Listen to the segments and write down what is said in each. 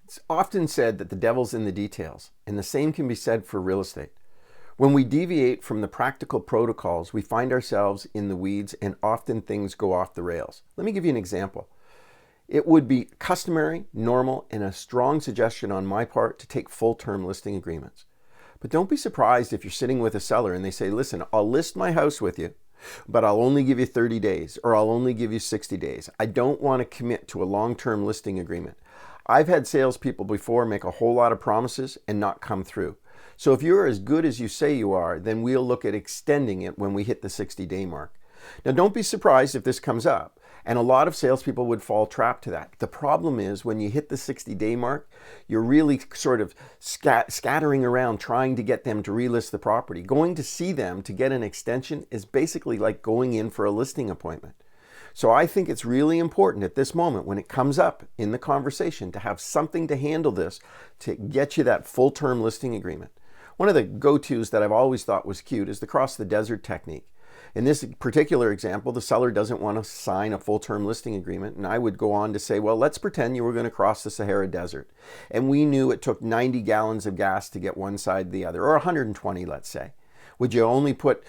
It's often said that the devil's in the details, and the same can be said for real estate. When we deviate from the practical protocols, we find ourselves in the weeds and often things go off the rails. Let me give you an example. It would be customary, normal, and a strong suggestion on my part to take full-term listing agreements. But don't be surprised if you're sitting with a seller and they say, listen, I'll list my house with you, but I'll only give you 30 days or I'll only give you 60 days. I don't want to commit to a long-term listing agreement. I've had salespeople before make a whole lot of promises and not come through. So if you're as good as you say you are, then we'll look at extending it when we hit the 60-day mark. Now, don't be surprised if this comes up, and a lot of salespeople would fall trap to that. The problem is when you hit the 60-day mark, you're really sort of scattering around trying to get them to relist the property. Going to see them to get an extension is basically like going in for a listing appointment. So I think it's really important at this moment when it comes up in the conversation to have something to handle this to get you that full-term listing agreement. One of the go-tos that I've always thought was cute is the cross the desert technique. In this particular example, the seller doesn't want to sign a full-term listing agreement, and I would go on to say, well, let's pretend you were going to cross the Sahara Desert, and we knew it took 90 gallons of gas to get one side to the other, or 120, let's say. Would you only put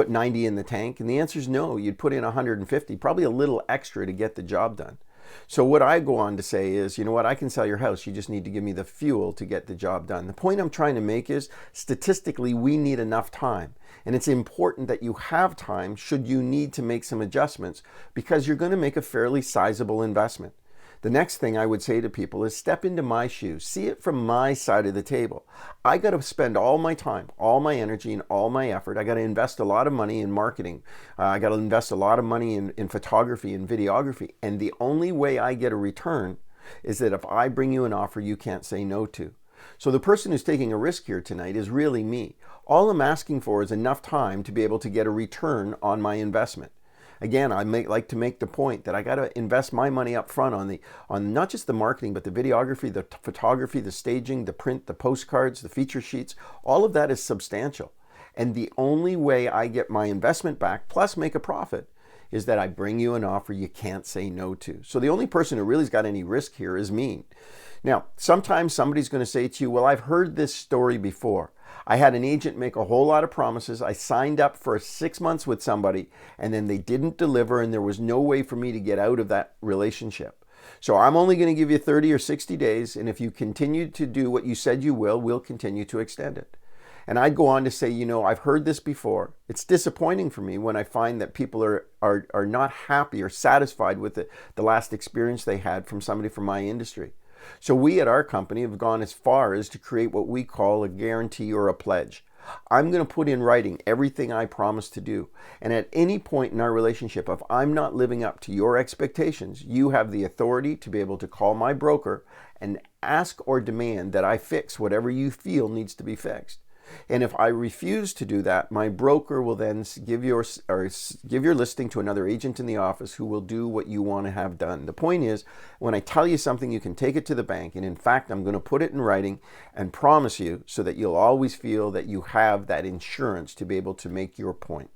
90 in the tank? And the answer is no. You'd put in 150, probably a little extra to get the job done. So what I go on to say is, you know what, I can sell your house. You just need to give me the fuel to get the job done. The point I'm trying to make is, statistically, we need enough time. And it's important that you have time should you need to make some adjustments, because you're going to make a fairly sizable investment. The next thing I would say to people is step into my shoes. See it from my side of the table. I got to spend all my time, all my energy, and all my effort. I got to invest a lot of money in marketing. I got to invest a lot of money in photography and videography. And the only way I get a return is that if I bring you an offer you can't say no to. So the person who's taking a risk here tonight is really me. All I'm asking for is enough time to be able to get a return on my investment. Again, I like to make the point that I got to invest my money up front on not just the marketing, but the videography, the photography, the staging, the print, the postcards, the feature sheets. All of that is substantial. And the only way I get my investment back, plus make a profit, is that I bring you an offer you can't say no to. So the only person who really's got any risk here is me. Now, sometimes somebody's going to say to you, well, I've heard this story before. I had an agent make a whole lot of promises. I signed up for 6 months with somebody, and then they didn't deliver, and there was no way for me to get out of that relationship. So I'm only going to give you 30 or 60 days, and if you continue to do what you said you will, we'll continue to extend it. And I'd go on to say, you know, I've heard this before. It's disappointing for me when I find that people are not happy or satisfied with the last experience they had from somebody from my industry. So we at our company have gone as far as to create what we call a guarantee or a pledge. I'm going to put in writing everything I promise to do. And at any point in our relationship, if I'm not living up to your expectations, you have the authority to be able to call my broker and ask or demand that I fix whatever you feel needs to be fixed. And if I refuse to do that, my broker will then give your listing to another agent in the office who will do what you want to have done. The point is, when I tell you something, you can take it to the bank. And in fact, I'm going to put it in writing and promise you so that you'll always feel that you have that insurance to be able to make your point.